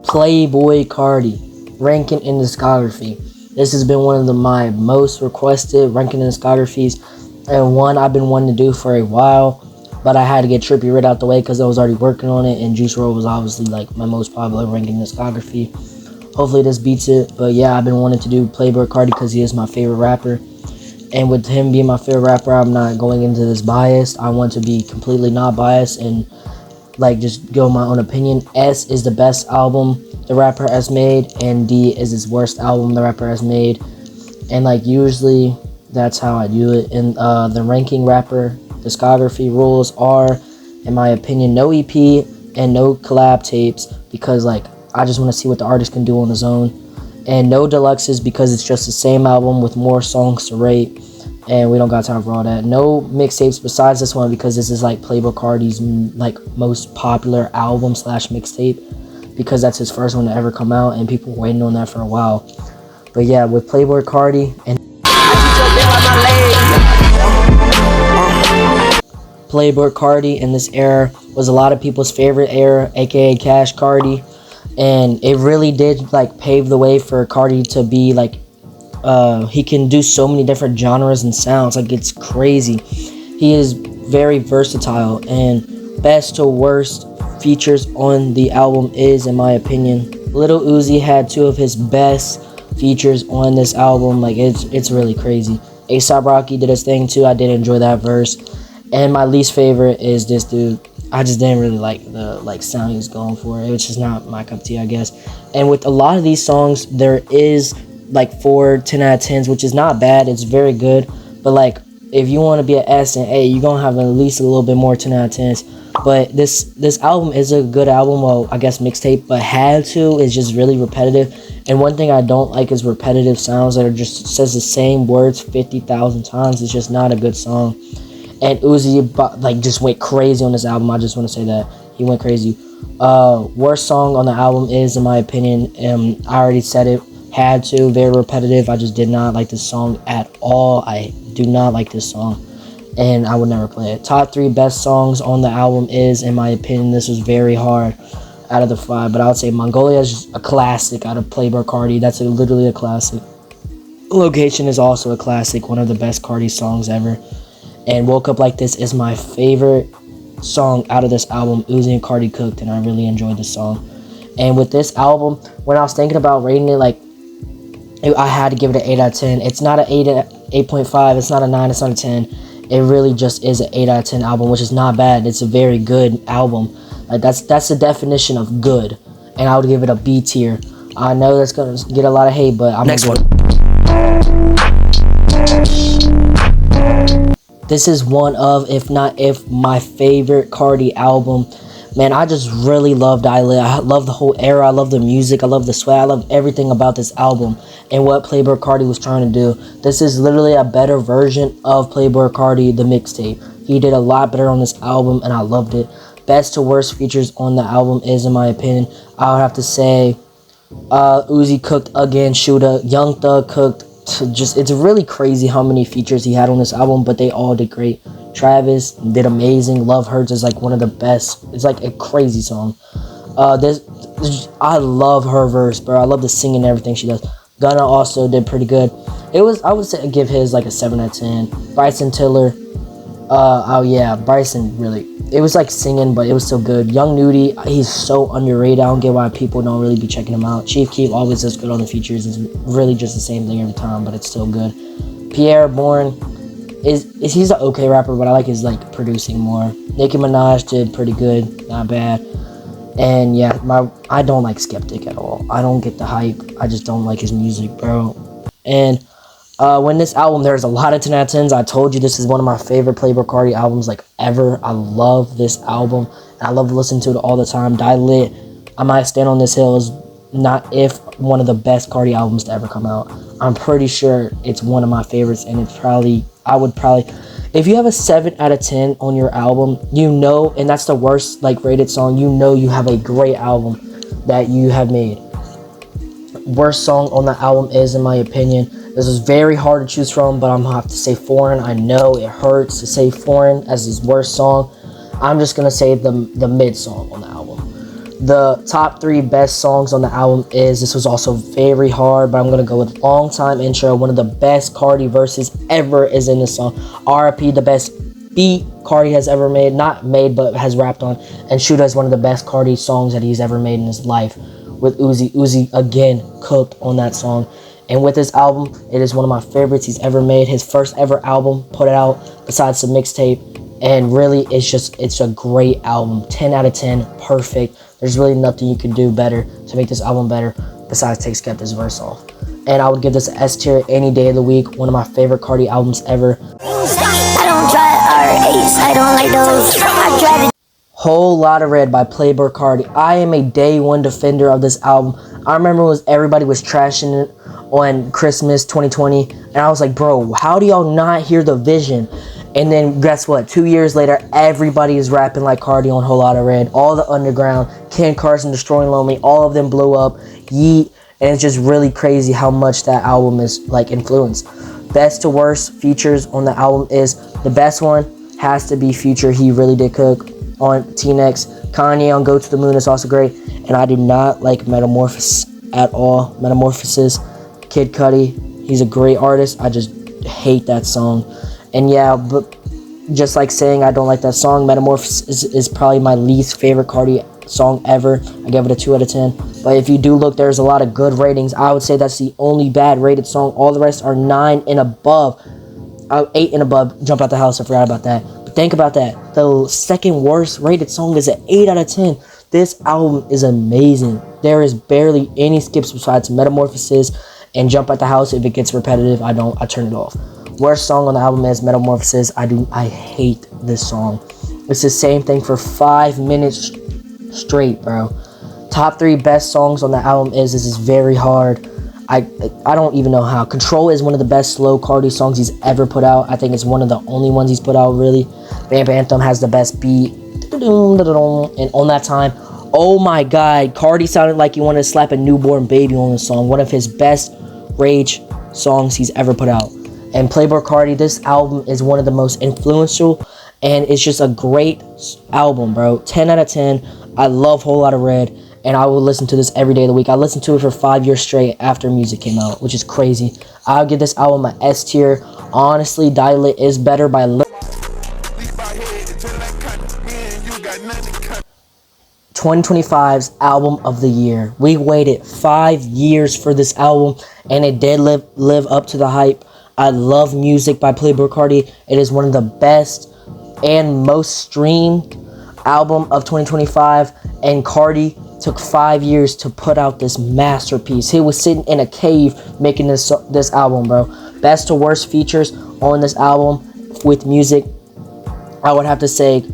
Playboy Carti, ranking in discography. This has been one of my most requested ranking in discographies, and one I've been wanting to do for a while, but I had to get Trippy Red out the way because I was already working on it, and Juice WRLD was obviously like my most popular ranking in discography. Hopefully this beats it, but yeah, I've been wanting to do Playboy Carti because he is my favorite rapper. And with him being my favorite rapper, I'm not going into this biased. I want to be completely not biased and like just go my own opinion. S is the best album the rapper has made, and D is his worst album the rapper has made. And like usually that's how I do it. And the ranking rapper discography rules are, in my opinion, no EP and no collab tapes, because like I just want to see what the artist can do on his own. And no deluxes because it's just the same album with more songs to rate, and we don't got time for all that. No mixtapes besides this one because this is like Playboy Carti's like most popular album slash mixtape, because that's his first one to ever come out and people were waiting on that for a while. But yeah, with Playboy Carti and Playboy Carti in this era was a lot of people's favorite era, aka Cash Carti. And it really did like pave the way for Carti to be like, he can do so many different genres and sounds, like it's crazy. He is very versatile, and best to worst features on the album is, in my opinion, Lil Uzi had two of his best features on this album. Like it's really crazy. A$AP Rocky did his thing too. I did enjoy that verse. And my least favorite is this dude. I just didn't really like the sound he was going for. It was just not my cup of tea, I guess. And with a lot of these songs, there is like 4 10 out of 10s, which is not bad. It's very good. But like if you want to be an S and A, you're gonna have at least a little bit more 10 out of 10s. But this album is a good album. Well, I guess mixtape, but Had To is just really repetitive. And one thing I don't like is repetitive sounds that are just says the same words 50,000 times. It's just not a good song. And Uzi like just went crazy on this album. I just want to say that he went crazy. Worst song on the album is, in my opinion, I already said it, Had To. Very repetitive. I just did not like this song at all. I do not like this song, and I would never play it. Top 3 best songs on the album is, in my opinion, this was very hard out of the 5, but I would say Mongolia is just a classic out of Playboy Carti. That's literally a classic. Location is also a classic, one of the best Carti songs ever. And Woke Up Like This is my favorite song out of this album. Uzi and Carti cooked, and I really enjoyed this song. And with this album, when I was thinking about rating it, like I had to give it an 8 out of 10. It's not an 8.5. It's not a 9. It's not a 10. It really just is an 8 out of 10 album, which is not bad. It's a very good album. Like that's the definition of good. And I would give it a B tier. I know that's gonna get a lot of hate, but I'm next one. This is one of, if not my favorite Carti album. Man, I just really love Dilate. I love the whole era. I love the music. I love the swag. I love everything about this album and what Playboy Carti was trying to do. This is literally a better version of Playboy Carti, the mixtape. He did a lot better on this album, and I loved it. Best to worst features on the album is, in my opinion, I would have to say Uzi cooked again, Shooter, Young Thug cooked. Just it's really crazy how many features he had on this album, but they all did great. Travis did amazing. Love Hurts is like one of the best. It's like a crazy song. I love her verse, bro. I love the singing and everything she does. Gunna also did pretty good. It was, I would say, give his like a 7 out of 10. Bryson Tiller, oh yeah, Bryson really. It was like singing, but it was still good. Young Nudie, he's so underrated. I don't get why people don't really be checking him out. Chief Keef always does good on the features. It's really just the same thing every time, but it's still good. Pierre Bourne he's an okay rapper, but I like his like producing more. Nicki Minaj did pretty good, not bad. And yeah, I don't like Skeptic at all. I don't get the hype. I just don't like his music, bro. And when this album, there's a lot of 10 out of 10s. I told you this is one of my favorite Playboy Carti albums like ever. I love this album. I love listening to it all the time. Die Lit, I Might Stand on This Hill is not if one of the best Carti albums to ever come out. I'm pretty sure it's one of my favorites, and it's probably, I would probably, if you have a 7 out of 10 on your album, you know, and that's the worst like rated song, you know you have a great album that you have made. Worst song on the album is, in my opinion, this is very hard to choose from, but I'm gonna have to say Foreign. I know it hurts to say Foreign as his worst song. I'm just gonna say the mid song on the album. The top 3 best songs on the album is, this was also very hard, but I'm gonna go with Long Time Intro. One of the best Carti verses ever is in this song. R.I.P. the best beat Carti has ever made, not made but has rapped on. And Shooter is one of the best Carti songs that he's ever made in his life with Uzi. Uzi again cooked on that song. And with this album, it is one of my favorites he's ever made. His first ever album put out besides the mixtape. And really, it's a great album. 10 out of 10, perfect. There's really nothing you can do better to make this album better besides take Skepta's verse off. And I would give this an S tier any day of the week. One of my favorite Carti albums ever. I don't try R8s. I don't like those. I try to. Whole Lotta Red by PLAYBOI Carti. I am a day one defender of this album. I remember everybody was trashing it on Christmas 2020. And I was like, bro, how do y'all not hear the vision? And then guess what? 2 years later, everybody is rapping like Carti on Whole Lotta Red. All the underground, Ken Carson, Destroying Lonely, all of them blew up. Yeet. And it's just really crazy how much that album is like influenced. Best to worst features on the album is, the best one has to be Future. He really did cook on T-Nex. Kanye on Go to the Moon is also great. And I do not like Metamorphosis at all. Metamorphosis, Kid Cudi, he's a great artist. I just hate that song. And yeah, but just like saying I don't like that song, Metamorphosis is probably my least favorite Carti song ever. I give it a 2 out of 10. But if you do look, there's a lot of good ratings. I would say that's the only bad rated song. All the rest are 9 and above. 8 and above. Jump Out the House, I forgot about that. But think about that. The second worst rated song is an 8 out of 10. This album is amazing. There is barely any skips besides Metamorphosis and Jump Out the House. If it gets repetitive, I turn it off. Worst song on the album is Metamorphosis. I hate this song. It's the same thing for 5 minutes straight, bro. Top 3 best songs on the album is, this is very hard. I don't even know how. Control is one of the best slow Carti songs he's ever put out. I think it's one of the only ones he's put out, really. Vamp Anthem has the best beat. And On That Time, oh my god, Carti sounded like he wanted to slap a newborn baby on the song. One of his best rage songs he's ever put out. And PLAYBOI Carti, this album is one of the most influential, and it's just a great album, bro. 10 out of 10. I love Whole Lotta Red, and I will listen to this every day of the week. I listened to it for 5 years straight after music came out, which is crazy. I'll give this album an S tier. Honestly, Dial-It is better by 2025's album of the year. We waited 5 years for this album, and it did live up to the hype. I love Music by PLAYBOI Carti. It is one of the best and most streamed album of 2025, and Carti took 5 years to put out this masterpiece. He was sitting in a cave making this album, bro. Best to worst features on this album with Music, I would have to say,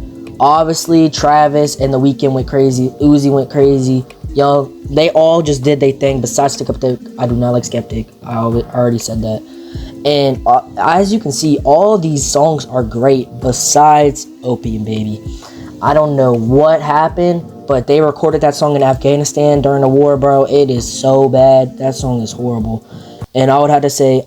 obviously Travis and The Weeknd went crazy. Uzi went crazy. Young, they all just did their thing. Besides Skeptic, I do not like Skeptic. I already said that. And as you can see, all these songs are great besides Opium Baby. I don't know what happened, but they recorded that song in Afghanistan during the war, bro. It is so bad. That song is horrible. And I would have to say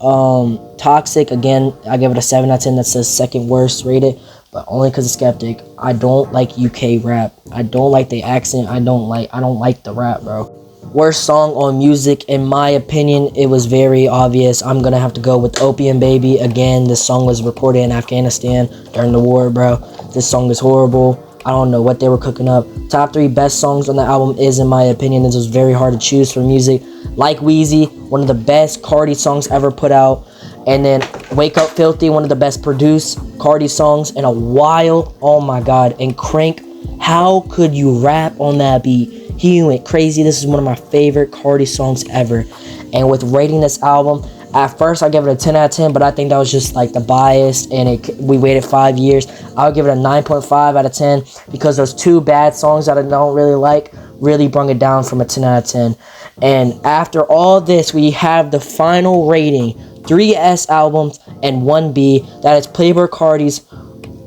Toxic, again, I give it a 7 out of 10. That's the second worst rated, but only because of Skeptic. I don't like UK rap. I don't like the accent. I don't like the rap, bro. Worst song on Music, in my opinion, it was very obvious. I'm gonna have to go with Opium Baby. Again, this song was recorded in Afghanistan during the war, bro. This song is horrible. I don't know what they were cooking up. Top 3 best songs on the album is, in my opinion, this was very hard to choose for Music. Like Wheezy, one of the best Carti songs ever put out. And then Wake Up Filthy, one of the best produced Carti songs in a while. Oh my god. And Crank, how could you rap on that beat? He went crazy. This is one of my favorite Carti songs ever. And with rating this album, at first I gave it a 10 out of 10, but I think that was just like the bias, and we waited 5 years. I'll give it a 9.5 out of 10 because those 2 bad songs that I don't really like really brought it down from a 10 out of 10. And after all this, we have the final rating, 3 S albums and 1 B. That is PLAYBOI Carti's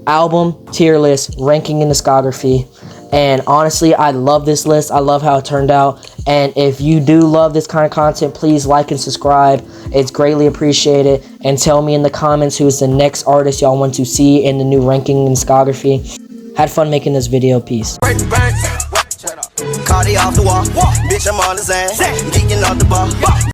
album tier list ranking in discography. And honestly, I love this list. I love how it turned out. And if you do love this kind of content, please like and subscribe. It's greatly appreciated. And tell me in the comments who is the next artist y'all want to see in the new ranking and discography. Had fun making this video. Peace. CARTI off the wall. Bitch, I'm on the Zan. Geeking off the bar.